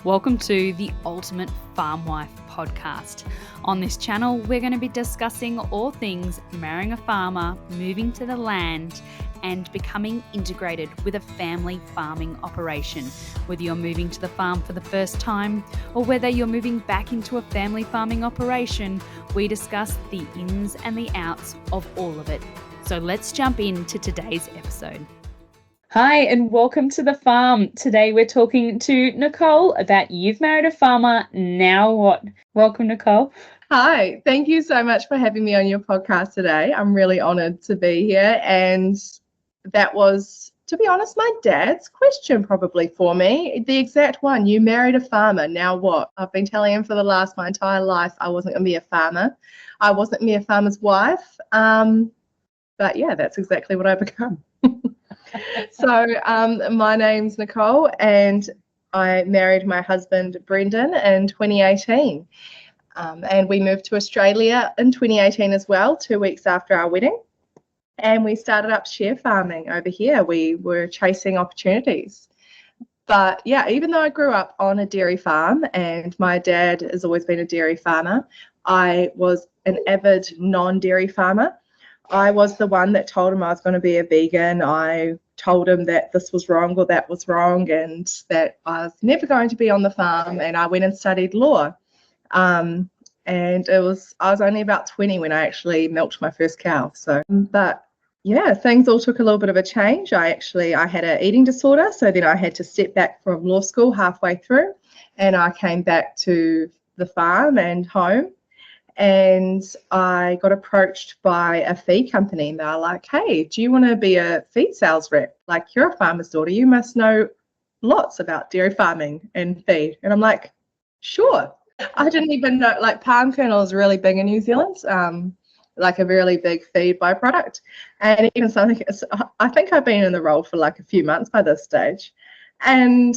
Welcome to the Ultimate Farm Wife podcast. On this channel, we're going to be discussing all things marrying a farmer, moving to the land, and becoming integrated with a family farming operation. Whether you're moving to the farm for the first time or whether you're moving back into a family farming operation, we discuss the ins and the outs of all of it. So let's jump into today's episode. Hi, and welcome to the farm. Today we're talking to Nicole about You've Married a Farmer, Now What? Welcome, Nicole. Hi, thank you so much for having me on your podcast today. I'm really honoured to be here. And that was, to be honest, my dad's question probably for me. The exact one, you married a farmer, now what? I've been telling him for my entire life I wasn't going to be a farmer. I wasn't going to be a farmer's wife. But yeah, that's exactly what I become. So my name's Nicole and I married my husband Brendan in 2018 and we moved to Australia in 2018 as well, 2 weeks after our wedding, and we started up share farming over here. We were chasing opportunities. But yeah, even though I grew up on a dairy farm and my dad has always been a dairy farmer, I was an avid non-dairy farmer. I was the one that told him I was going to be a vegan. I told him that this was wrong or that was wrong and that I was never going to be on the farm, and I went and studied law. And I was only about 20 when I actually milked my first cow. But yeah, things all took a little bit of a change. I had an eating disorder, so then I had to step back from law school halfway through, and I came back to the farm and home. And I got approached by a feed company, and they're like, hey, do you want to be a feed sales rep? Like, you're a farmer's daughter, you must know lots about dairy farming and feed. And I'm like, sure. I didn't even know, like, palm kernel is really big in New Zealand, like a really big feed byproduct. And even something, I think I've been in the role for like a few months by this stage. And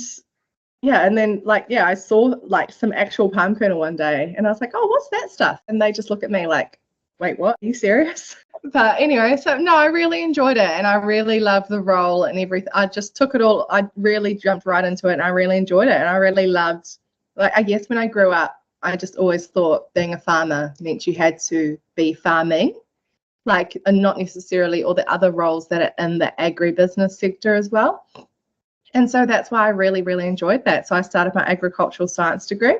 yeah, and then I saw like some actual palm kernel one day and I was like, oh, what's that stuff? And they just look at me like, wait, what? Are you serious? But anyway, so no, I really enjoyed it and I really loved the role and everything. I just took it all. I really jumped right into it and I really enjoyed it. And I really loved, like, I guess when I grew up, I just always thought being a farmer meant you had to be farming, like, and not necessarily all the other roles that are in the agribusiness sector as well. And so that's why I really, really enjoyed that. So I started my agricultural science degree.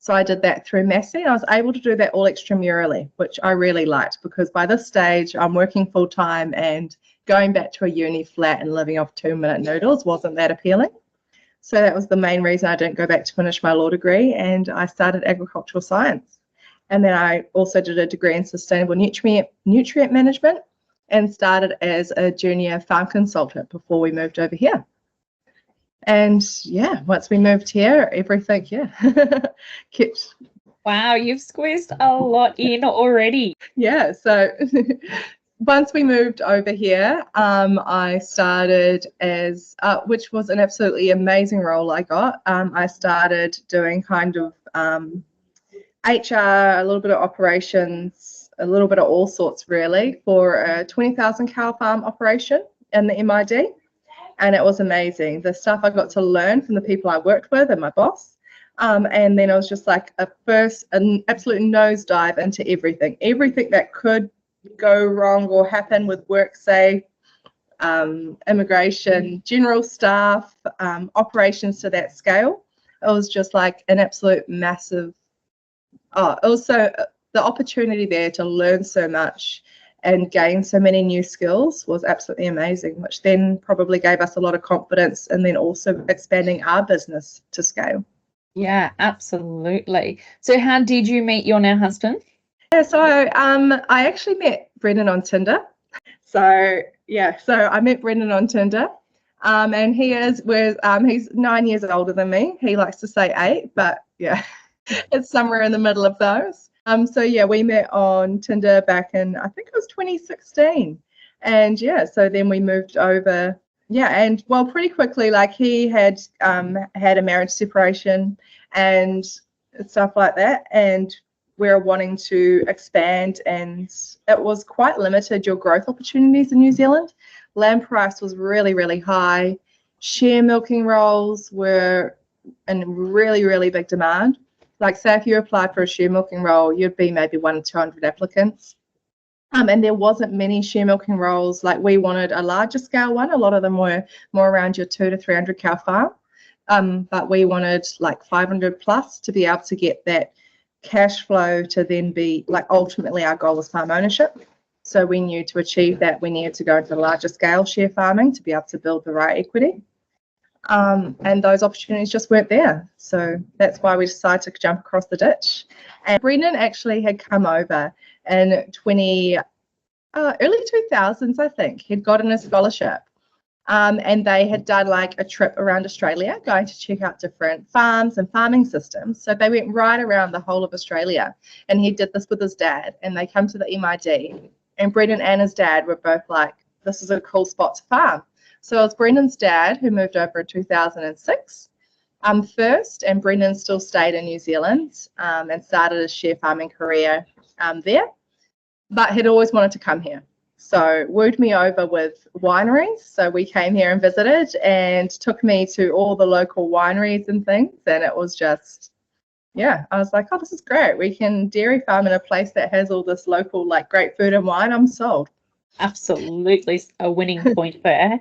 So I did that through Massey, and I was able to do that all extramurally, which I really liked because by this stage I'm working full time and going back to a uni flat and living off 2-minute noodles wasn't that appealing. So that was the main reason I didn't go back to finish my law degree, and I started agricultural science. And then I also did a degree in sustainable nutrient management and started as a junior farm consultant before we moved over here. And yeah, once we moved here, everything, kept. Wow, you've squeezed a lot in already. Yeah, so once we moved over here, I started as, which was an absolutely amazing role I got. I started doing kind of HR, a little bit of operations, a little bit of all sorts really, for a 20,000 cow farm operation in the MID. And it was amazing. The stuff I got to learn from the people I worked with and my boss. And then it was just like an absolute nosedive into everything that could go wrong or happen with work, say, immigration, general staff, operations to that scale. It was just like an absolute massive, also the opportunity there to learn so much and gain so many new skills was absolutely amazing, which then probably gave us a lot of confidence and then also expanding our business to scale. Yeah, absolutely. So how did you meet your now husband? Yeah, so I actually met Brendan on Tinder. So I met Brendan on Tinder, and he's 9 years older than me. He likes to say 8, but yeah, it's somewhere in the middle of those. So yeah, we met on Tinder back in, I think it was 2016. And yeah, so then we moved over. Yeah, and well, pretty quickly, like he had had a marriage separation and stuff like that. And we're wanting to expand, and it was quite limited, your growth opportunities in New Zealand. Lamb price was really, really high. Share milking roles were in really, really big demand. Like say if you apply for a share milking role, you'd be maybe 1 to 200 applicants. And there wasn't many share milking roles. Like we wanted a larger scale one. A lot of them were more around your 200 to 300 cow farm. But we wanted like 500 plus to be able to get that cash flow to then be like ultimately our goal was farm ownership. So we knew to achieve that we needed to go into larger scale share farming to be able to build the right equity. And those opportunities just weren't there. So that's why we decided to jump across the ditch. And Brendan actually had come over in early 2000s, I think. He'd gotten a scholarship. And they had done like a trip around Australia, going to check out different farms and farming systems. So they went right around the whole of Australia. And he did this with his dad. And they come to the MID. And Brendan and his dad were both like, this is a cool spot to farm. So it was Brendan's dad who moved over in 2006 first, and Brendan still stayed in New Zealand and started his share farming career there, but had always wanted to come here. So wooed me over with wineries. So we came here and visited and took me to all the local wineries and things. And it was just, yeah, I was like, oh, this is great. We can dairy farm in a place that has all this local, like, great food and wine. I'm sold. Absolutely a winning point for her.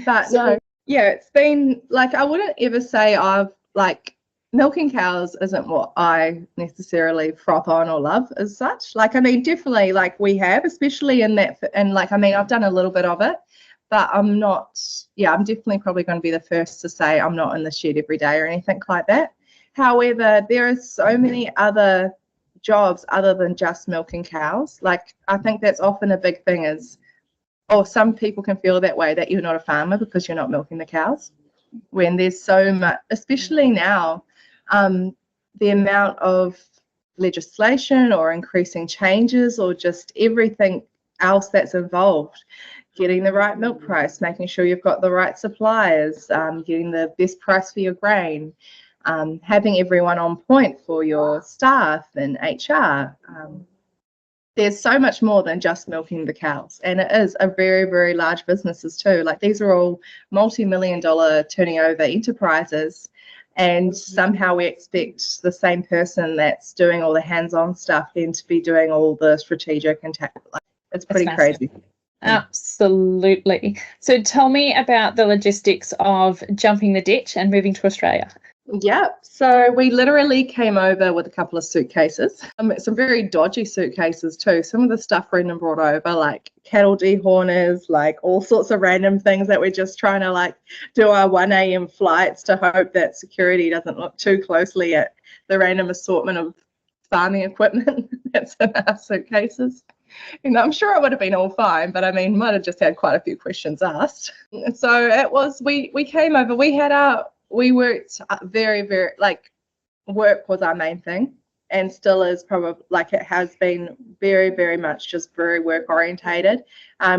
But no, yeah, it's been like, I wouldn't ever say I've like milking cows isn't what I necessarily froth on or love as such. Like, I mean, definitely like we have, especially in that, and like, I mean, I've done a little bit of it, but I'm not, I'm definitely probably going to be the first to say I'm not in the shed every day or anything like that. However, there are so many other jobs other than just milking cows. Like, I think that's often a big thing is, or some people can feel that way, that you're not a farmer because you're not milking the cows, when there's so much, especially now, the amount of legislation or increasing changes or just everything else that's involved, getting the right milk price, making sure you've got the right suppliers, getting the best price for your grain, having everyone on point for your staff and HR. There's so much more than just milking the cows, and it is a very, very large businesses too. Like, these are all multi-million-dollar turning over enterprises, and somehow we expect the same person that's doing all the hands-on stuff then to be doing all the strategic and tactical. Like, it's pretty crazy. Absolutely. So tell me about the logistics of jumping the ditch and moving to Australia. Yeah, so we literally came over with a couple of suitcases, some very dodgy suitcases too. Some of the stuff Brendan brought over, like cattle dehorners, like all sorts of random things that we're just trying to like do our 1 a.m. flights to hope that security doesn't look too closely at the random assortment of farming equipment that's in our suitcases. And I'm sure it would have been all fine, but I mean, might have just had quite a few questions asked. So it was, we came over, we worked very, very, like, work was our main thing, and still is probably, like, it has been very, very much just very work orientated.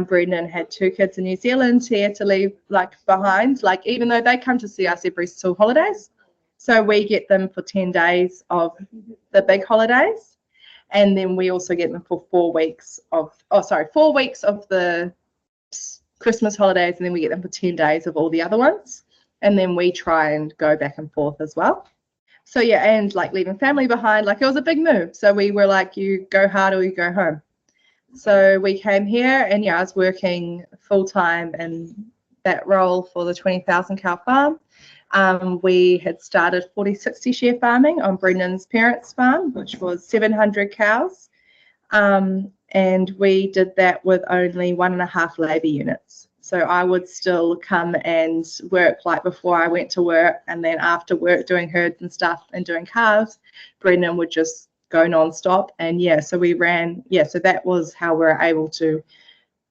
Brendan had 2 kids in New Zealand he had to leave, like, behind, like, even though they come to see us every school holidays. So we get them for 10 days of the big holidays. And then we also get them for 4 weeks of, 4 weeks of the Christmas holidays. And then we get them for 10 days of all the other ones. And then we try and go back and forth as well. So yeah, and like leaving family behind, like, it was a big move. So we were like, you go hard or you go home. So we came here, and yeah, I was working full time in that role for the 20,000 cow farm. We had started 40/60 share farming on Brendan's parents' farm, which was 700 cows. And we did that with only 1.5 labour units. So I would still come and work like before I went to work, and then after work doing herds and stuff and doing calves, Brendan would just go non-stop. And yeah, so we ran, so that was how we were able to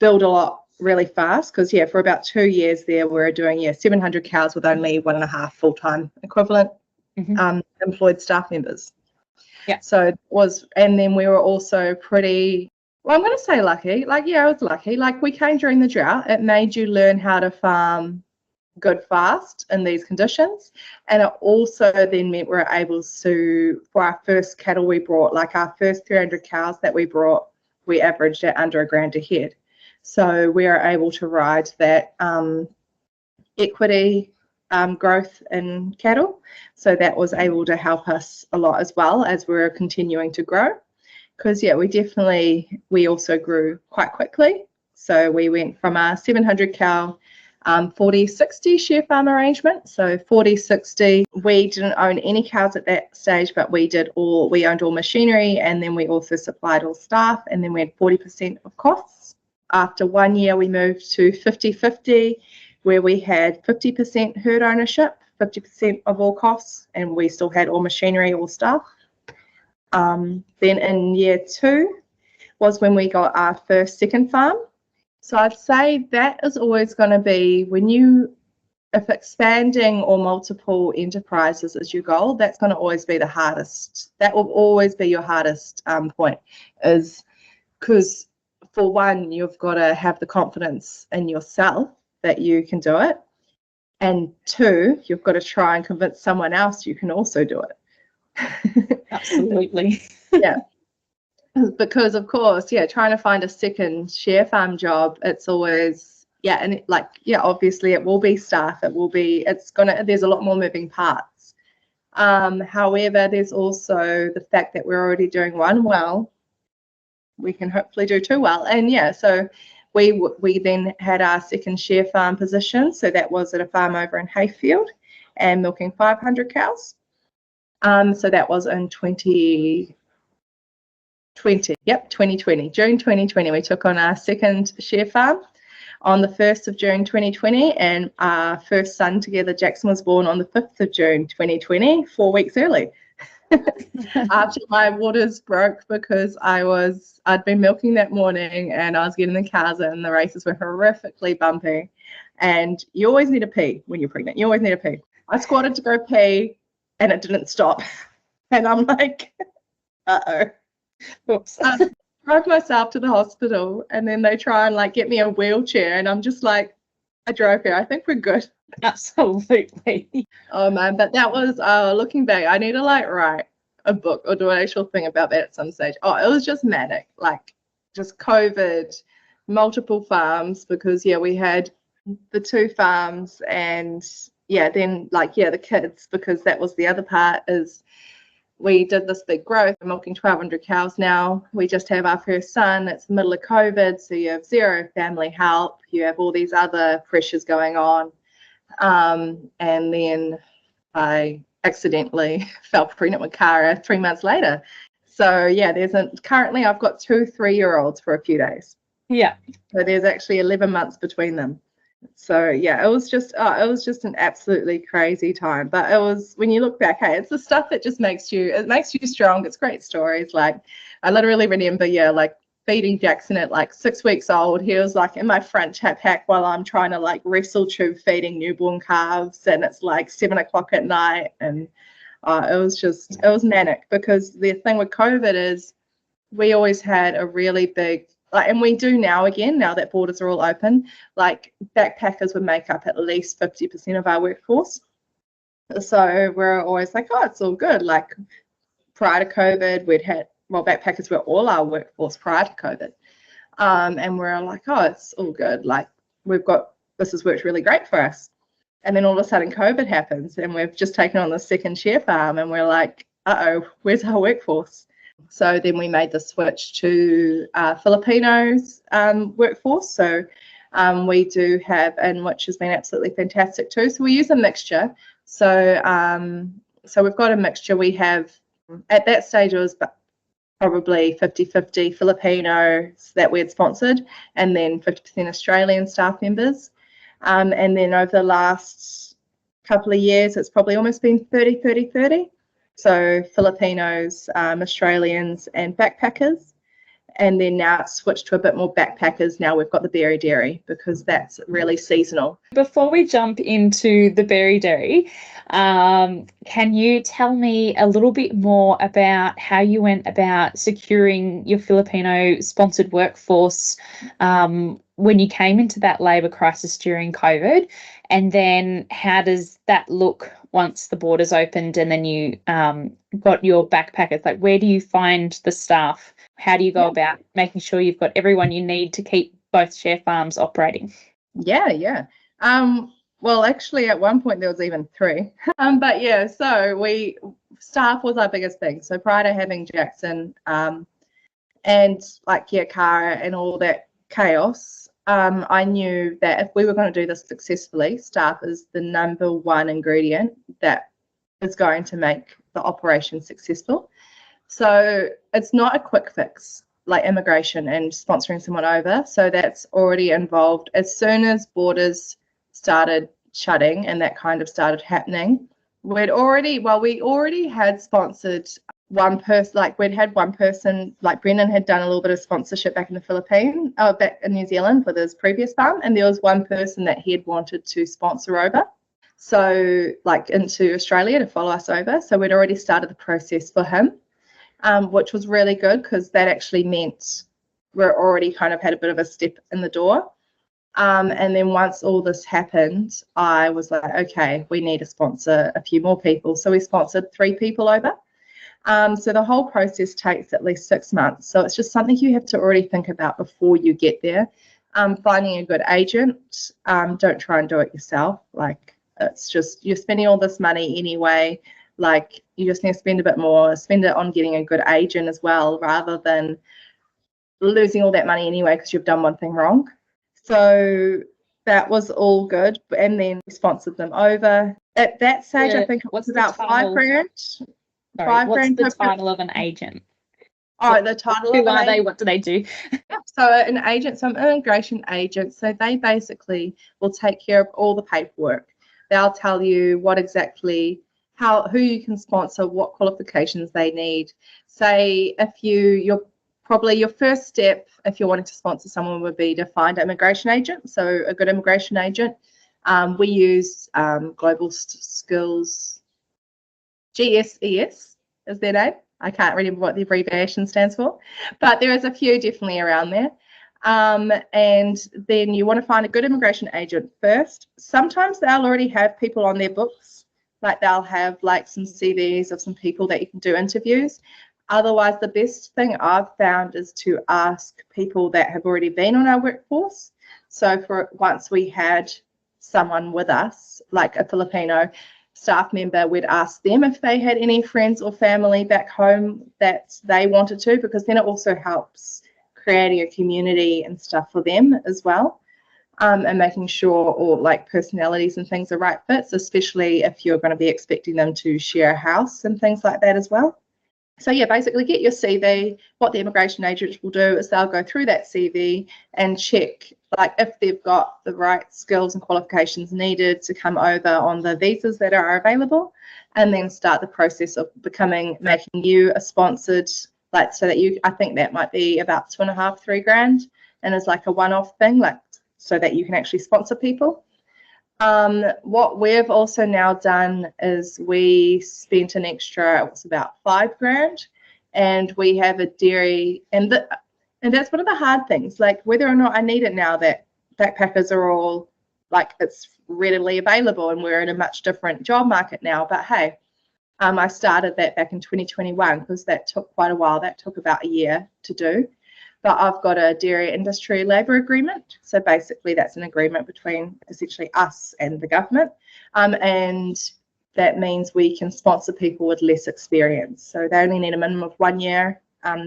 build a lot really fast, because yeah, for about 2 years there we were doing 700 cows with only 1.5 full-time equivalent employed staff members. Yeah. So it was, and then we were also pretty, well, I'm going to say lucky. Like, yeah, I was lucky. Like, we came during the drought. It made you learn how to farm good fast in these conditions. And it also then meant we were able to, for our first cattle we brought, like our first 300 cows that we brought, we averaged at under $1,000 a head. So we are able to ride that equity growth in cattle. So that was able to help us a lot as well as we're continuing to grow. Because, yeah, we also grew quite quickly. So we went from a 700 cow 40/60 share farm arrangement. So 40/60, we didn't own any cows at that stage, but we owned all machinery, and then we also supplied all staff, and then we had 40% of costs. After 1 year, we moved to 50/50, where we had 50% herd ownership, 50% of all costs, and we still had all machinery, all staff. Then in year 2 was when we got our second farm. So I'd say that is always going to be if expanding or multiple enterprises is your goal, that's going to always be the hardest. That will always be your hardest point, is because for one, you've got to have the confidence in yourself that you can do it. And 2, you've got to try and convince someone else you can also do it. Absolutely. Yeah. Because of course, trying to find a second share farm job, it's always, and obviously it will be staff, there's a lot more moving parts. However, there's also the fact that we're already doing 1 well, we can hopefully do 2 well. And so we then had our second share farm position. So that was at a farm over in Hayfield and milking 500 cows. So that was in 2020. June 2020, we took on our second share farm on the 1st of June 2020, and our first son together, Jackson, was born on the 5th of June 2020, 4 weeks early. After my waters broke because I'd been milking that morning and I was getting the cows in, the races were horrifically bumpy, and you always need a pee when you're pregnant. You always need a pee. I squatted to go pee and it didn't stop, and I'm like, uh-oh. Oops. Drove myself to the hospital, and then they try and get me a wheelchair, and I'm just like, I drove here, I think we're good. Absolutely. Oh man, but that was looking back, I need to write a book or do an actual thing about that at some stage. It was just manic, just COVID, multiple farms, because we had the 2 farms, and then the kids, because that was the other part, is we did this big growth. We're milking 1,200 cows now. We just have our first son. It's the middle of COVID, so you have 0 family help. You have all these other pressures going on. And then I accidentally fell pregnant with Cara 3 months later. So currently I've got 2 3-year-olds for a few days. Yeah. So there's actually 11 months between them. So it was just an absolutely crazy time. But it was, when you look back, it's the stuff that just makes you strong. It's great stories. I literally remember feeding Jackson at 6 weeks old. He was in my front pack while I'm trying to wrestle tube feeding newborn calves, and it's 7 o'clock at night, and it was manic, because the thing with COVID is we always had a really big, and we do now that borders are all open, backpackers would make up at least 50% of our workforce. So we're always it's all good. Prior to COVID, backpackers were all our workforce prior to COVID. And we're it's all good. This has worked really great for us. And then all of a sudden COVID happens, and we've just taken on the second share farm, and we're uh-oh, where's our workforce? So then we made the switch to Filipinos workforce. So we do have, and which has been absolutely fantastic too. So we use a mixture. So we've got a mixture. We have, at that stage, it was probably 50/50 Filipinos that we had sponsored, and then 50% Australian staff members. And then over the last couple of years, it's probably almost been 30/30/30. So Filipinos, Australians, and backpackers. And then now it's switched to a bit more backpackers. Now we've got the berry dairy, because that's really seasonal. Before we jump into the berry dairy, can you tell me a little bit more about how you went about securing your Filipino sponsored workforce when you came into that labour crisis during COVID? And then how does that look once the borders opened and then you got your backpackers? Where do you find the staff? How do you go about making sure you've got everyone you need to keep both share farms operating? Well, Well, actually, at one point there was even 3. But yeah, so staff was our biggest thing. So prior to having Jackson, and like Kara and all that chaos, I knew that if we were going to do this successfully, staff is the number one ingredient that is going to make the operation successful. So it's not a quick fix like immigration and sponsoring someone over. So that's already involved. As soon as borders started shutting and that kind of started happening, we already had sponsored one person, like we'd had one person, like Brendan had done a little bit of sponsorship back in the Philippines, back in New Zealand with his previous farm, and there was one person that he had wanted to sponsor over, so like into Australia to follow us over. So we'd already started the process for him, which was really good because that actually meant we're already kind of had a bit of a step in the door. And then once all this happened, I was like, okay, we need to sponsor a few more people. So we sponsored 3 people over. So the whole process takes at least 6 months. So it's just something you have to already think about before you get there. Finding a good agent, don't try and do it yourself. Like, it's just, you're spending all this money anyway. Like, you just need to spend a bit more, spend it on getting a good agent as well, rather than losing all that money anyway because you've done one thing wrong. So that was all good. And then we sponsored them over. At that stage, I think it was about $5,000. Sorry, what's the title of an agent? Oh, the title Who of an are they? agent. What do they do? So an agent, some immigration agent, so they basically will take care of all the paperwork. They'll tell you what exactly, who you can sponsor, what qualifications they need. Say if your first step, if you're wanting to sponsor someone, would be to find an immigration agent, so a good immigration agent. We use Global Skills, GSES is their name. I can't remember what the abbreviation stands for, but there is a few definitely around there. And then you want to find a good immigration agent first. Sometimes they'll already have people on their books, like they'll have like some CVs of some people that you can do interviews. Otherwise, the best thing I've found is to ask people that have already been on our workforce. So for once we had someone with us, like a Filipino staff member, we'd ask them if they had any friends or family back home that they wanted to, because then it also helps creating a community and stuff for them as well, and making sure all like personalities and things are right fits, especially if you're going to be expecting them to share a house and things like that as well. So yeah, basically get your CV. What the immigration agents will do is they'll go through that CV and check like if they've got the right skills and qualifications needed to come over on the visas that are available, and then start the process of making you a sponsored, like, so that I think that might be about $2,500, $3,000, and it's like a one-off thing, like so that you can actually sponsor people. What we've also now done is we spent an extra, it was about $5,000, and we have a dairy, and that's one of the hard things, like whether or not I need it now that backpackers are all like, it's readily available and we're in a much different job market now. But hey, I started that back in 2021 because that took quite a while. That took about a year to do. But I've got a dairy industry labour agreement. So basically that's an agreement between essentially us and the government. And that means we can sponsor people with less experience. So they only need a minimum of 1 year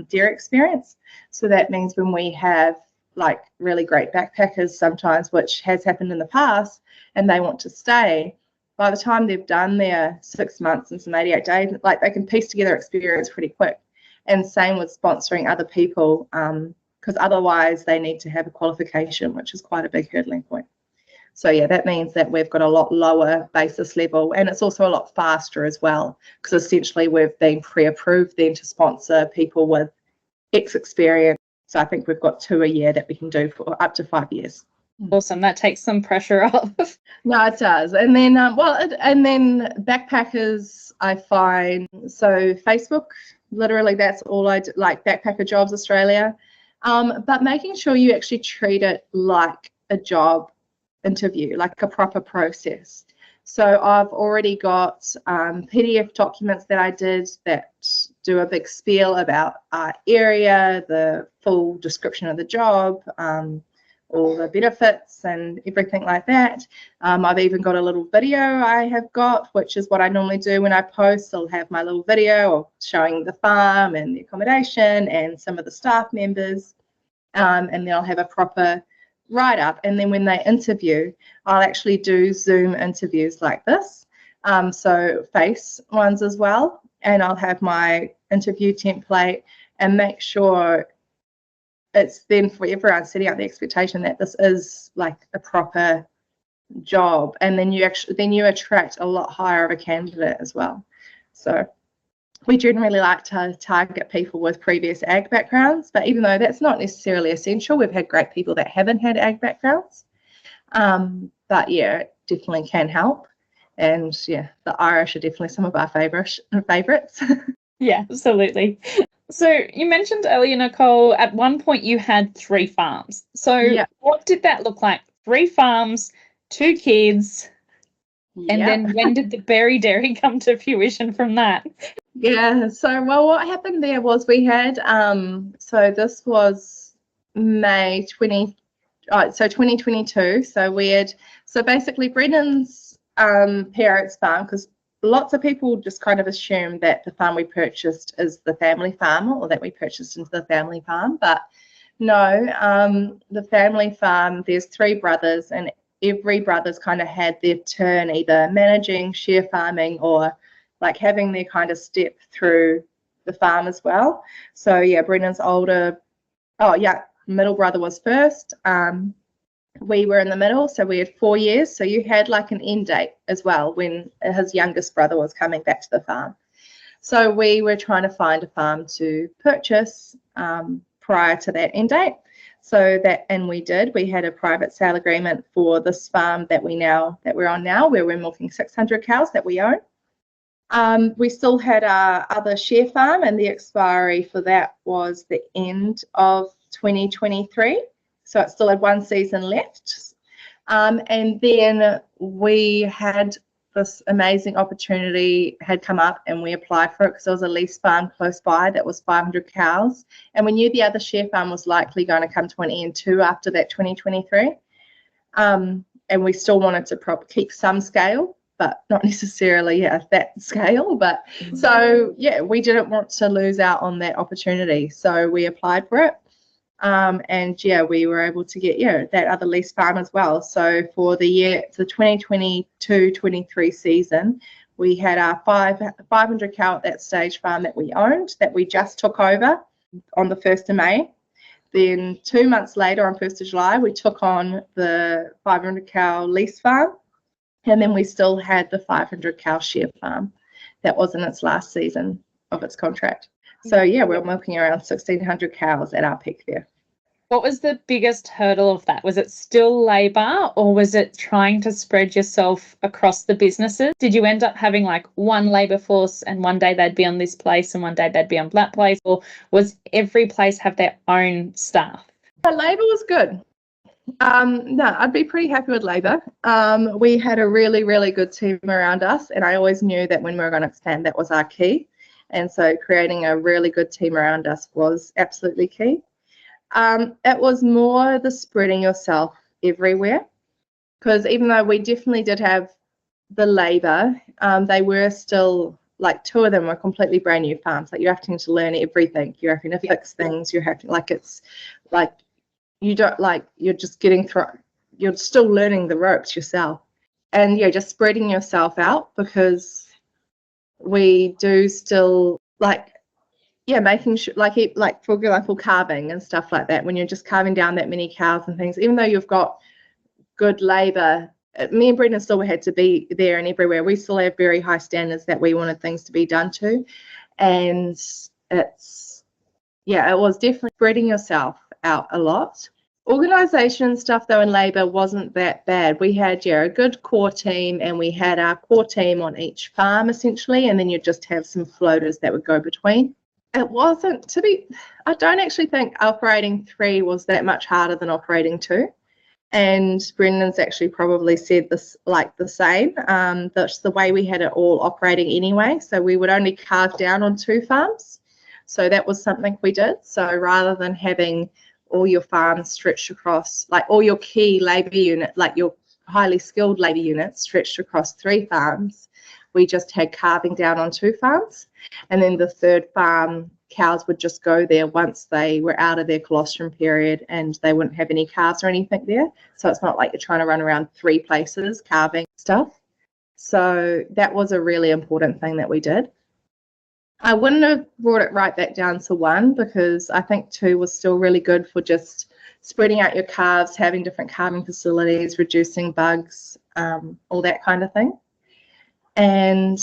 dairy experience. So that means when we have like really great backpackers sometimes, which has happened in the past, and they want to stay, by the time they've done their 6 months and some 88 days, like they can piece together experience pretty quick. And same with sponsoring other people, because otherwise they need to have a qualification, which is quite a big hurdling point. So yeah, that means that we've got a lot lower basis level, and it's also a lot faster as well, because essentially we've been pre-approved then to sponsor people with X experience. So I think we've got 2 a year that we can do for up to 5 years. Awesome. That takes some pressure off. No, it does. And then, and then backpackers, I find, so Facebook, literally that's all I do, like Backpacker Jobs Australia, but making sure you actually treat it like a job interview, like a proper process. So I've already got PDF documents that I did that do a big spiel about our area, the full description of the job, all the benefits and everything like that. I've even got a little video I have got, which is what I normally do when I post. I'll have my little video showing the farm and the accommodation and some of the staff members, and then I'll have a proper write-up. And then when they interview, I'll actually do Zoom interviews like this, so face ones as well, and I'll have my interview template and make sure it's then for everyone setting up the expectation that this is like a proper job, and then you attract a lot higher of a candidate as well. So we generally like to target people with previous ag backgrounds, but even though that's not necessarily essential, we've had great people that haven't had ag backgrounds. But yeah, it definitely can help. And yeah, the Irish are definitely some of our favourites. Yeah, absolutely. So you mentioned earlier, Nicole, at one point you had 3 farms. So what did that look like? 3 farms, 2 kids, and then when did the Berry Dairy come to fruition from that? Yeah, so well, what happened there was we had, so this was May 2022. So we had, so basically Brennan's parents' farm, because lots of people just kind of assume that the farm we purchased is the family farm, or that we purchased into the family farm, but no, the family farm, there's 3 brothers, and every brother's kind of had their turn either managing, share farming, or like having their kind of step through the farm as well. So yeah, Brennan's middle brother was first. We were in the middle, so we had 4 years. So you had like an end date as well when his youngest brother was coming back to the farm. So we were trying to find a farm to purchase prior to that end date. And we did. We had a private sale agreement for this farm that we're on now, where we're milking 600 cows that we own. We still had our other share farm, and the expiry for that was the end of 2023. So it still had 1 season left. And then we had this amazing opportunity had come up, and we applied for it because there was a lease farm close by that was 500 cows. And we knew the other share farm was likely going to come to an end too after that 2023. And we still wanted to keep some scale, but not necessarily at that scale. But so, yeah, we didn't want to lose out on that opportunity. So we applied for it. And yeah, we were able to get that other lease farm as well. So for the 2022-23 season, we had our 500 cow at that stage farm that we owned, that we just took over on the 1st of May. Then 2 months later, on 1st of July, we took on the 500 cow lease farm, and then we still had the 500 cow share farm that was in its last season of its contract. So yeah, we're milking around 1,600 cows at our peak there. What was the biggest hurdle of that? Was it still labour, or was it trying to spread yourself across the businesses? Did you end up having like one labour force, and one day they'd be on this place and one day they'd be on that place, or was every place have their own staff? The labour was good. No, I'd be pretty happy with labour. We had a really, really good team around us, and I always knew that when we were going to expand, that was our key. And so creating a really good team around us was absolutely key. It was more the spreading yourself everywhere, because even though we definitely did have the labour, they were still, like 2 of them were completely brand new farms. Like you're having to learn everything. You're having to fix things. You're having, like, it's like you don't, like, you're just getting through, you're still learning the ropes yourself. And yeah, just spreading yourself out, because we do still making sure, like for example, carving and stuff like that, when you're just carving down that many cows and things, even though you've got good labour, me and Brendan still had to be there and everywhere. We still have very high standards that we wanted things to be done to. And it was definitely spreading yourself out a lot. Organisation stuff though in labour wasn't that bad. We had a good core team, and we had our core team on each farm essentially, and then you just have some floaters that would go between. It wasn't, I don't actually think operating 3 was that much harder than operating 2. And Brendan's actually probably said this, like, the same. That's the way we had it all operating anyway. So we would only carve down on 2 farms. So that was something we did. So rather than having all your farms stretched across, like all your key labour unit, like your highly skilled labour units stretched across 3 farms. We just had calving down on 2 farms. And then the 3rd farm, cows would just go there once they were out of their colostrum period and they wouldn't have any calves or anything there. So it's not like you're trying to run around 3 places calving stuff. So that was a really important thing that we did. I wouldn't have brought it right back down to 1 because I think 2 was still really good for just spreading out your calves, having different calving facilities, reducing bugs, all that kind of thing. And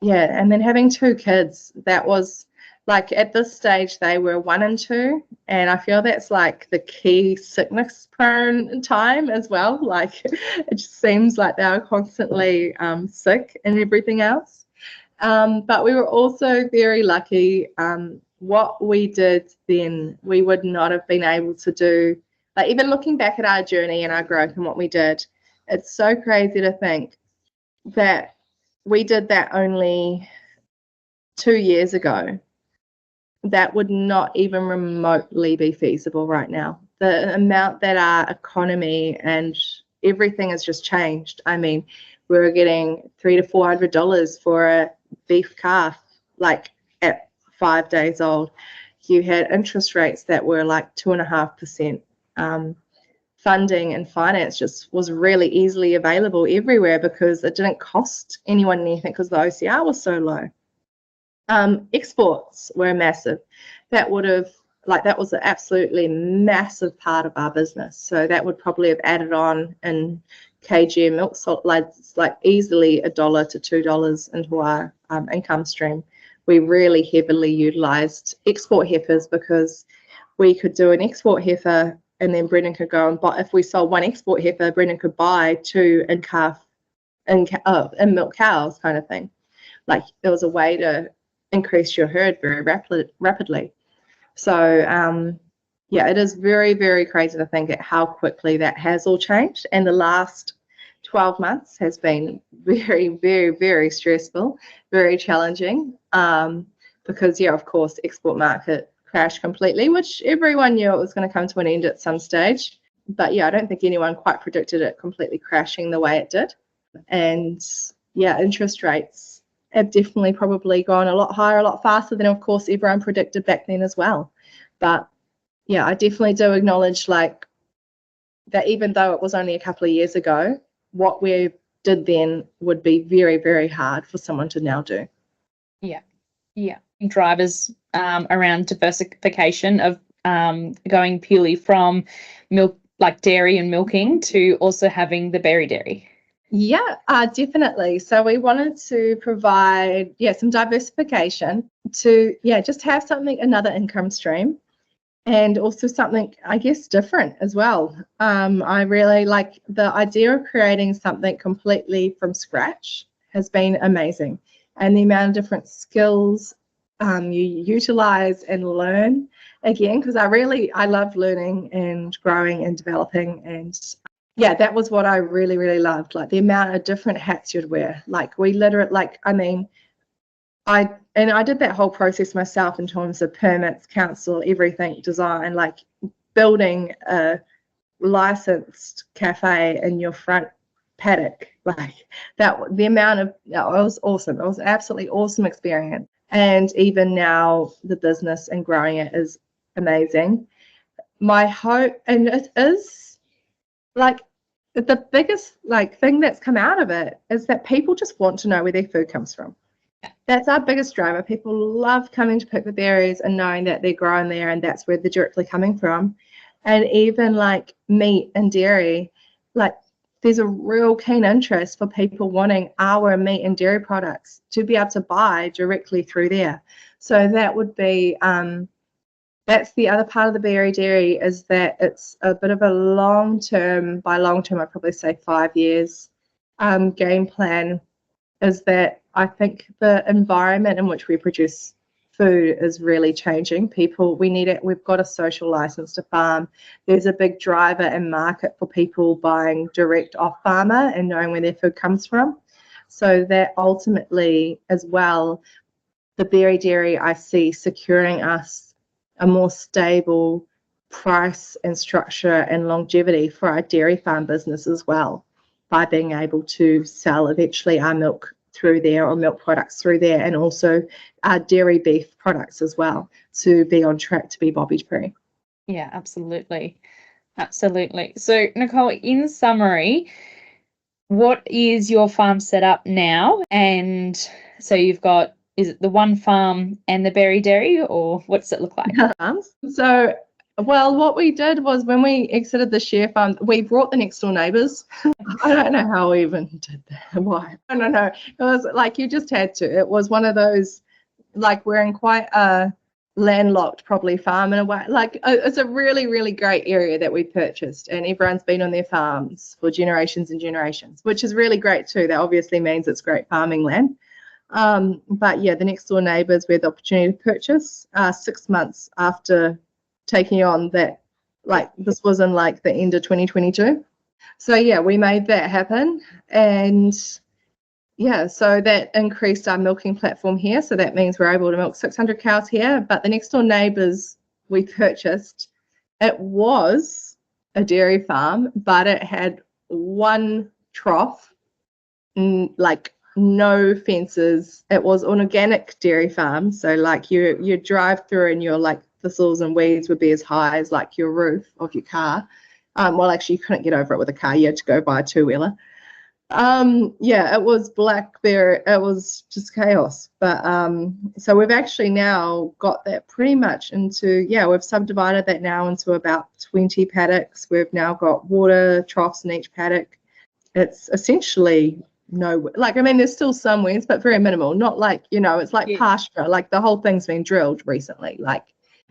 yeah, and then having 2 kids, that was like at this stage they were 1 and 2, and I feel that's like the key sickness prone time as well. Like it just seems like they were constantly sick and everything else. But we were also very lucky. What we did then, we would not have been able to do. Like even looking back at our journey and our growth and what we did, it's so crazy to think that we did that only 2 years ago. That would not even remotely be feasible right now. The amount that our economy and everything has just changed. I mean, we were getting $300 to $400 for a beef calf, like at 5 days old. You had interest rates that were like 2.5%. Funding and finance just was really easily available everywhere because it didn't cost anyone anything because the OCR was so low. Exports were massive. That was an absolutely massive part of our business. So that would probably have added on in KGM milk solids like easily $1 to $2 into our income stream. We really heavily utilised export heifers because we could do an export heifer and then Brendan could go and buy. If we sold 1 export heifer, Brendan could buy 2 in milk cows kind of thing. Like it was a way to increase your herd very rapidly. So yeah, it is very, very crazy to think at how quickly that has all changed. And the last 12 months has been very, very, very stressful, very challenging because, yeah, of course, export market crashed completely, which everyone knew it was going to come to an end at some stage. But yeah, I don't think anyone quite predicted it completely crashing the way it did. And yeah, interest rates have definitely probably gone a lot higher, a lot faster than, of course, everyone predicted back then as well. But yeah, I definitely do acknowledge like that even though it was only a couple of years ago, what we did then would be very, very hard for someone to now do. Yeah. Drivers around diversification of going purely from milk, like dairy and milking, to also having the berry dairy. Yeah, definitely. So we wanted to provide, some diversification to, just have something, another income stream, and also something, I guess, different as well. I really like the idea of creating something completely from scratch has been amazing. And the amount of different skills you utilize and learn again, because I love learning and growing and developing. And yeah, that was what I really, really loved, like the amount of different hats you'd wear. Like we literally, I did that whole process myself in terms of permits, council, everything, design, like building a licensed cafe in your front paddock. Like that, the amount of, it was awesome. It was an absolutely awesome experience. And even now, the business and growing it is amazing. My hope, and it is like the biggest thing that's come out of it is that people just want to know where their food comes from. That's our biggest driver. People love coming to pick the berries and knowing that they're grown there and that's where they're directly coming from. And even like meat and dairy, like there's a real keen interest for people wanting our meat and dairy products to be able to buy directly through there. So that would be, that's the other part of the berry dairy, is that it's a bit of a long-term, by long-term I'd probably say 5 years game plan, is that I think the environment in which we produce food is really changing. People, we need it. We've got a social license to farm. There's a big driver and market for people buying direct off farmer and knowing where their food comes from. So that ultimately as well, the berry dairy I see securing us a more stable price and structure and longevity for our dairy farm business as well, by being able to sell eventually our milk through there, or milk products through there, and also our dairy beef products as well, to be on track to be bobbied free. Yeah, absolutely. Absolutely. So, Nicole, in summary, what is your farm setup now? And so you've got, is it the one farm and the berry dairy, or what does it look like? So, well, what we did was, when we exited the share farm, we brought the next door neighbours. I don't know how we even did that. Why? I don't know. It was like, you just had to. It was one of those, like, we're in quite a landlocked probably farm in a way. Like, it's a really, really great area that we purchased, and everyone's been on their farms for generations and generations, which is really great too. That obviously means it's great farming land. But yeah, the next door neighbours, we had the opportunity to purchase 6 months after taking on that. Like, this was in like the end of 2022. So yeah, we made that happen, and yeah, so that increased our milking platform here. So that means we're able to milk 600 cows here. But the next door neighbours we purchased, it was a dairy farm, but it had one trough, like no fences. It was an organic dairy farm. So like, you drive through and you're like, thistles and weeds would be as high as like your roof of your car. Well, actually, you couldn't get over it with a car. You had to go by a two-wheeler. Yeah, it was blackberry. It was just chaos. But so we've actually now got that pretty much into, yeah, we've subdivided that now into about 20 paddocks. We've now got water troughs in each paddock. It's essentially no, like, I mean, there's still some weeds, but very minimal. Not like, you know, it's like pasture. Like, the whole thing's been drilled recently. Like,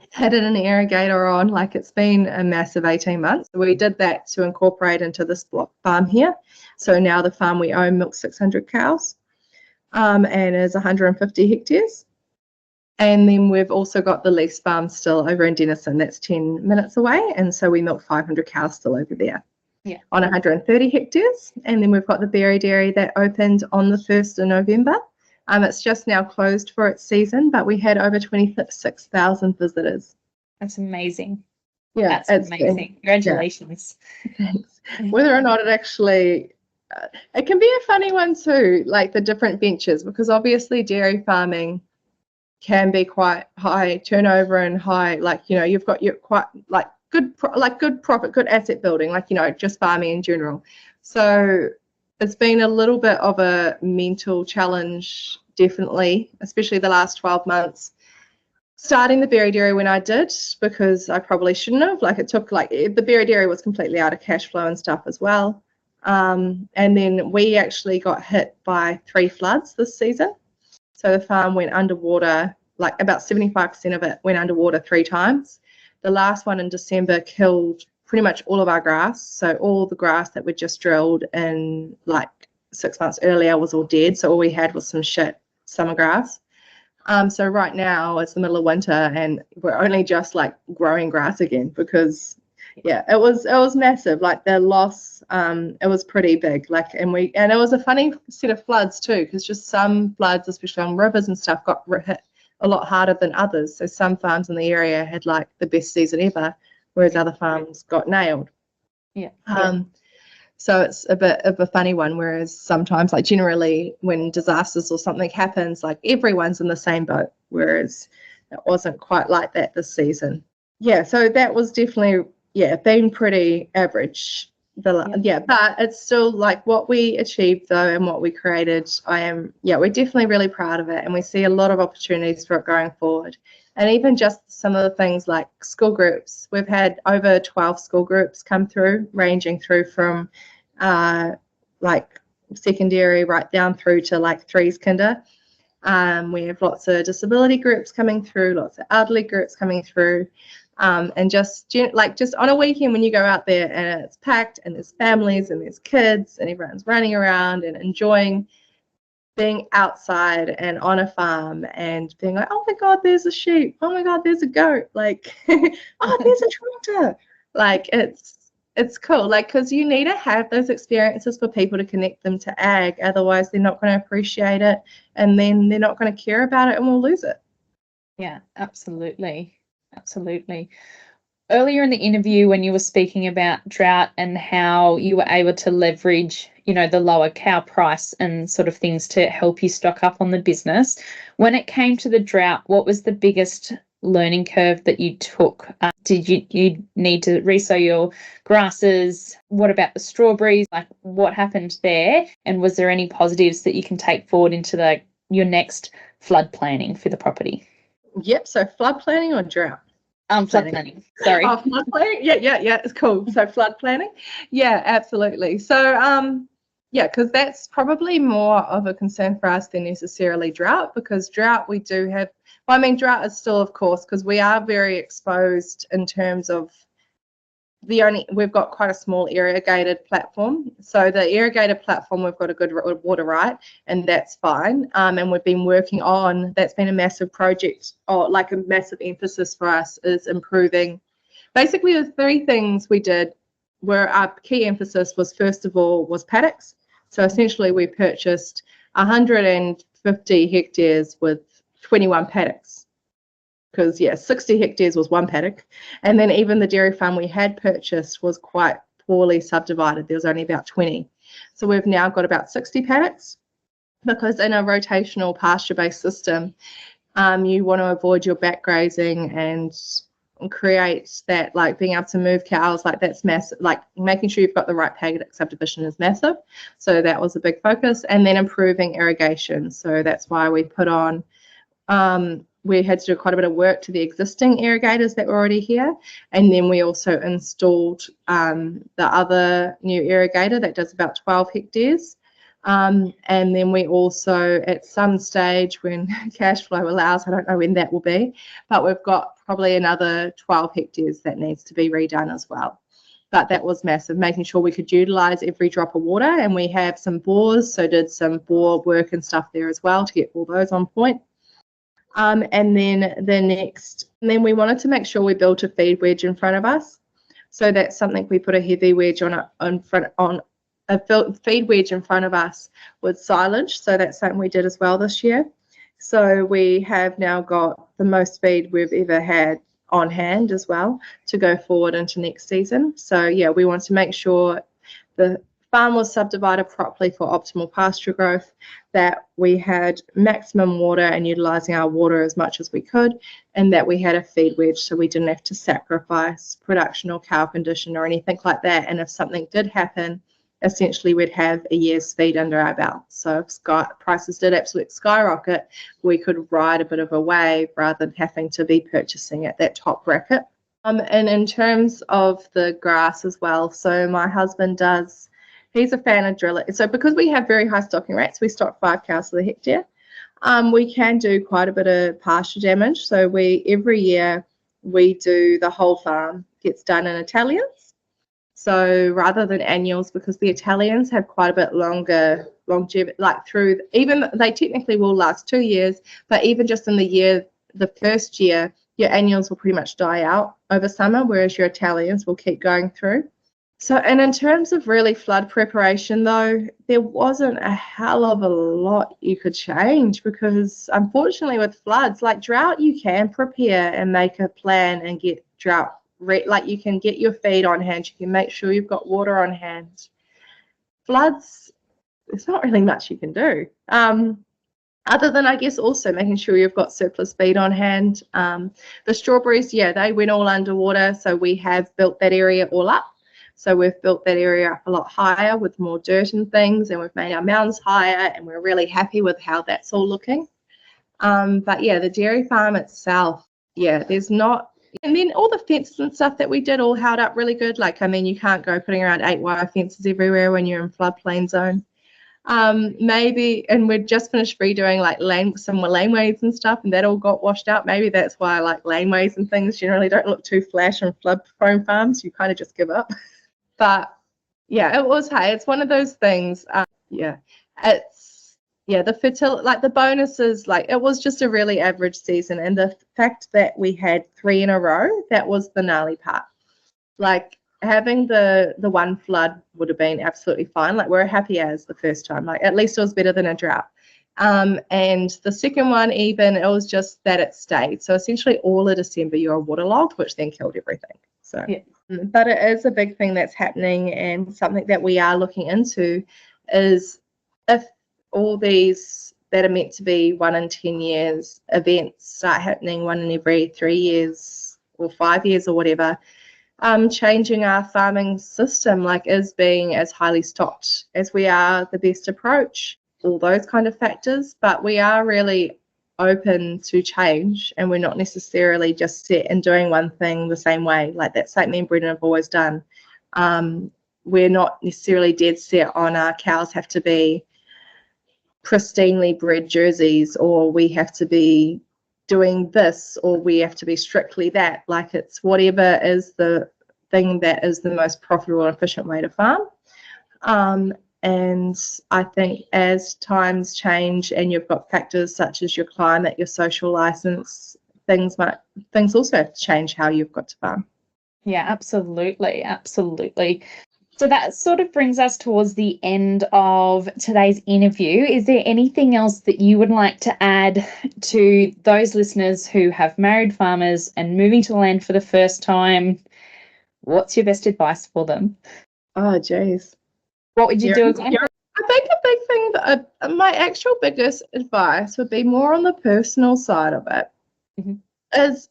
had an irrigator on. Like, it's been a massive 18 months. We did that to incorporate into this block farm here. So now the farm we own milks 600 cows, and is 150 hectares. And then we've also got the lease farm still over in Denison. That's 10 minutes away. And so we milk 500 cows still over there. Yeah. On 130 hectares. And then we've got the berry dairy that opened on the 1st of November. It's just now closed for its season, but we had over 26,000 visitors. That's amazing. Yeah, that's amazing. Congratulations. Yeah. Thanks. Whether or not it actually, it can be a funny one too, like the different ventures, because obviously dairy farming can be quite high turnover and high, like, you know, you've got your quite like good profit, good asset building, like, you know, just farming in general. So it's been a little bit of a mental challenge, definitely, especially the last 12 months. Starting the berry dairy when I did, because I probably shouldn't have. Like, it took, like, the berry dairy was completely out of cash flow and stuff as well. And then we actually got hit by 3 floods this season. So the farm went underwater, like about 75% of it went underwater 3 times. The last one in December killed pretty much all of our grass. So all the grass that we just drilled in like 6 months earlier was all dead. So all we had was some shit summer grass. So right now it's the middle of winter and we're only just like growing grass again, because yeah, it was massive. Like, the loss, it was pretty big. Like, and it was a funny set of floods too, because just some floods, especially on rivers and stuff, got hit a lot harder than others. So some farms in the area had like the best season ever, whereas other farms got nailed. Yeah. So it's a bit of a funny one, whereas sometimes, like, generally when disasters or something happens, like, everyone's in the same boat, whereas it wasn't quite like that this season. Yeah, so that was definitely, been pretty average. But it's still like what we achieved though, and what we created. We're definitely really proud of it, and we see a lot of opportunities for it going forward. And even just some of the things like school groups, we've had over 12 school groups come through, ranging through from like secondary right down through to like 3's kinder. We have lots of disability groups coming through, lots of elderly groups coming through. And just on a weekend when you go out there and it's packed and there's families and there's kids and everyone's running around and enjoying being outside and on a farm and being like, oh my God, there's a sheep. Oh my God, there's a goat. Like, oh, there's a tractor. Like, it's cool. Like, because you need to have those experiences for people to connect them to ag. Otherwise, they're not going to appreciate it, and then they're not going to care about it, and we'll lose it. Yeah, absolutely. Absolutely. Earlier in the interview, when you were speaking about drought and how you were able to leverage, the lower cow price and sort of things to help you stock up on the business, when it came to the drought, what was the biggest learning curve that you took? Did you need to resow your grasses? What about the strawberries? Like, what happened there? And was there any positives that you can take forward into your next flood planning for the property? Yep. So flood planning or drought? Flood planning. Sorry. Oh, flood planning. Yeah. It's cool. So flood planning. Yeah, absolutely. So because that's probably more of a concern for us than necessarily drought, because drought we do have. Well, I mean, drought is still, of course, because we are very exposed in terms of we've got quite a small irrigated platform. So the irrigated platform, we've got a good water right, and that's fine. And we've been working on, that's been a massive project, or like a massive emphasis for us, is improving. Basically, the three things we did were, our key emphasis was, first of all, was paddocks. So essentially we purchased 150 hectares with 21 paddocks. Because 60 hectares was one paddock, and then even the dairy farm we had purchased was quite poorly subdivided. There was only about 20, so we've now got about 60 paddocks, because in a rotational pasture-based system, you want to avoid your back grazing and create that, like being able to move cows, like that's massive. Like making sure you've got the right paddock subdivision is massive, so that was a big focus. And then improving irrigation, so that's why we put on. We had to do quite a bit of work to the existing irrigators that were already here, and then we also installed the other new irrigator that does about 12 hectares. And then we also, at some stage when cash flow allows, I don't know when that will be, but we've got probably another 12 hectares that needs to be redone as well. But that was massive, making sure we could utilise every drop of water, and we have some bores, so did some bore work and stuff there as well to get all those on point. And then we wanted to make sure we built a feed wedge in front of us. So that's something we put a heavy wedge on a feed wedge in front of us with silage. So that's something we did as well this year. So we have now got the most feed we've ever had on hand as well to go forward into next season. So yeah, we want to make sure the farm was subdivided properly for optimal pasture growth, that we had maximum water and utilising our water as much as we could, and that we had a feed wedge so we didn't have to sacrifice production or cow condition or anything like that. And if something did happen, essentially we'd have a year's feed under our belt. So if prices did absolutely skyrocket, we could ride a bit of a wave rather than having to be purchasing at that top bracket. And in terms of the grass as well, so my husband he's a fan of drilling. So because we have very high stocking rates, we stock 5 cows to the hectare, we can do quite a bit of pasture damage. So every year we do, the whole farm gets done in Italians. So rather than annuals, because the Italians have quite a bit longer longevity, they technically will last 2 years, but even just in the first year, your annuals will pretty much die out over summer, whereas your Italians will keep going through. So, and in terms of really flood preparation, though, there wasn't a hell of a lot you could change, because unfortunately with floods, like drought, you can prepare and make a plan and get drought, like you can get your feed on hand, you can make sure you've got water on hand. Floods, there's not really much you can do. Other than, I guess, also making sure you've got surplus feed on hand. The strawberries, they went all underwater, so we have built that area all up. So we've built that area up a lot higher with more dirt and things, and we've made our mounds higher, and we're really happy with how that's all looking. But yeah, the dairy farm itself, there's not, and then all the fences and stuff that we did all held up really good. Like, I mean, you can't go putting around 8-wire fences everywhere when you're in floodplain zone. Maybe, and we'd just finished redoing like some laneways and stuff, and that all got washed out. Maybe that's why like laneways and things generally don't look too flash on flood prone farms. You kind of just give up. But yeah, it's one of those things. The fertility, like the bonuses, like it was just a really average season, and the fact that we had 3 in a row, that was the gnarly part. Like having the one flood would have been absolutely fine. Like we're happy as the first time, like at least it was better than a drought. And the second one, even, it was just that it stayed. So essentially all of December you were waterlogged, which then killed everything. So, Yeah. but it is a big thing that's happening, and something that we are looking into is if all these that are meant to be 1 in 10 years events start happening 1 in every 3 years or 5 years or whatever, changing our farming system, like, is being as highly stocked as we are the best approach, all those kind of factors. But we are really open to change, and we're not necessarily just set in doing one thing the same way. Like, that's like me and Brendan have always done. We're not necessarily dead set on our cows have to be pristinely bred jerseys, or we have to be doing this, or we have to be strictly that. Like, it's whatever is the thing that is the most profitable and efficient way to farm. And I think as times change and you've got factors such as your climate, your social license, things also have to change how you've got to farm. Yeah, absolutely. Absolutely. So that sort of brings us towards the end of today's interview. Is there anything else that you would like to add to those listeners who have married farmers and moving to the land for the first time? What's your best advice for them? Oh, geez. What would you do again? I think a big thing that my actual biggest advice would be more on the personal side of it. Is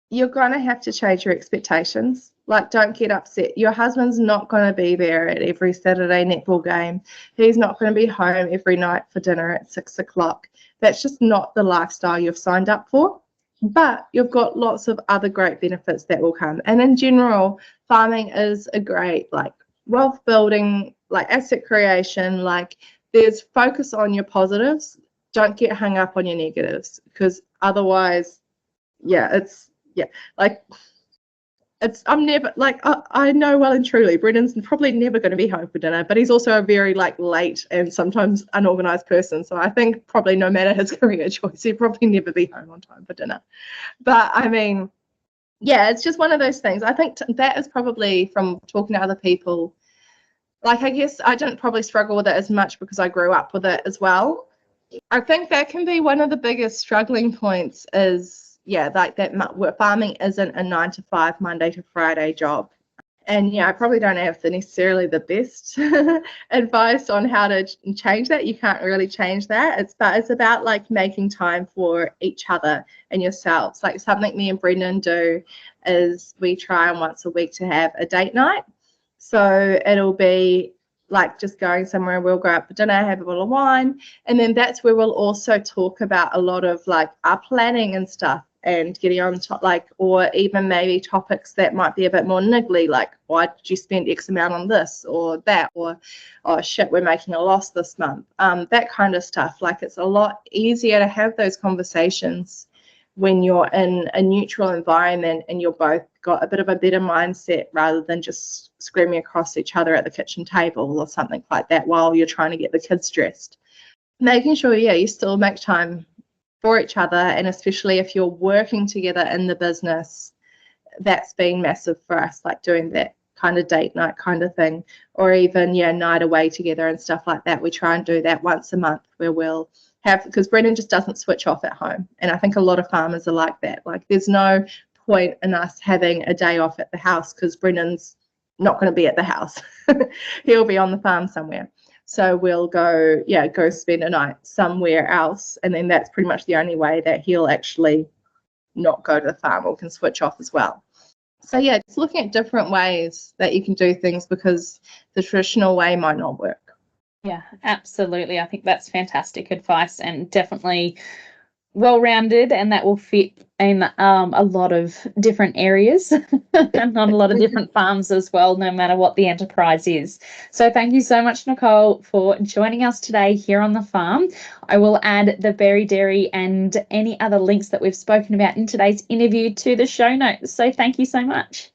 you're going to have to change your expectations. Like, don't get upset. Your husband's not going to be there at every Saturday netball game. He's not going to be home every night for dinner at 6 o'clock. That's just not the lifestyle you've signed up for. But you've got lots of other great benefits that will come. And in general, farming is a great, like, wealth building, like, asset creation. Like, there's focus on your positives. Don't get hung up on your negatives, because otherwise, I'm never, like, I know well and truly Brendan's probably never going to be home for dinner, but he's also a very, like, late and sometimes unorganized person. So I think probably no matter his career choice, he'd probably never be home on time for dinner. But I mean, yeah, it's just one of those things. I think that is probably, from talking to other people, like, I guess I didn't probably struggle with it as much because I grew up with it as well. I think that can be one of the biggest struggling points is, like, that farming isn't a 9 to 5 Monday to Friday job. And I probably don't have necessarily the best advice on how to change that. You can't really change that. It's about, like, making time for each other and yourselves. Like, something me and Brendan do is we try once a week to have a date night. So it'll be like just going somewhere, we'll go out for dinner, have a bottle of wine, and then that's where we'll also talk about a lot of, like, our planning and stuff, and getting on top, like, or even maybe topics that might be a bit more niggly, like, why did you spend X amount on this or that, or, oh shit, we're making a loss this month, that kind of stuff. Like, it's a lot easier to have those conversations when you're in a neutral environment and you're both got a bit of a better mindset, rather than just screaming across each other at the kitchen table or something like that while you're trying to get the kids dressed. Making sure, you still make time for each other, and especially if you're working together in the business, that's been massive for us, like doing that kind of date night kind of thing, or even night away together and stuff like that. We try and do that once a month, where we'll have, because Brendan just doesn't switch off at home, and I think a lot of farmers are like that. Like, there's no point in us having a day off at the house because Brendan's not going to be at the house. He'll be on the farm somewhere. So we'll go spend a night somewhere else, and then that's pretty much the only way that he'll actually not go to the farm or can switch off as well. So just looking at different ways that you can do things, because the traditional way might not work. Yeah, absolutely. I think that's fantastic advice, and definitely well-rounded, and that will fit in a lot of different areas and on a lot of different farms as well, no matter what the enterprise is. So thank you so much, Nicole, for joining us today here on the farm. I will add the Berry Dairy and any other links that we've spoken about in today's interview to the show notes. So thank you so much.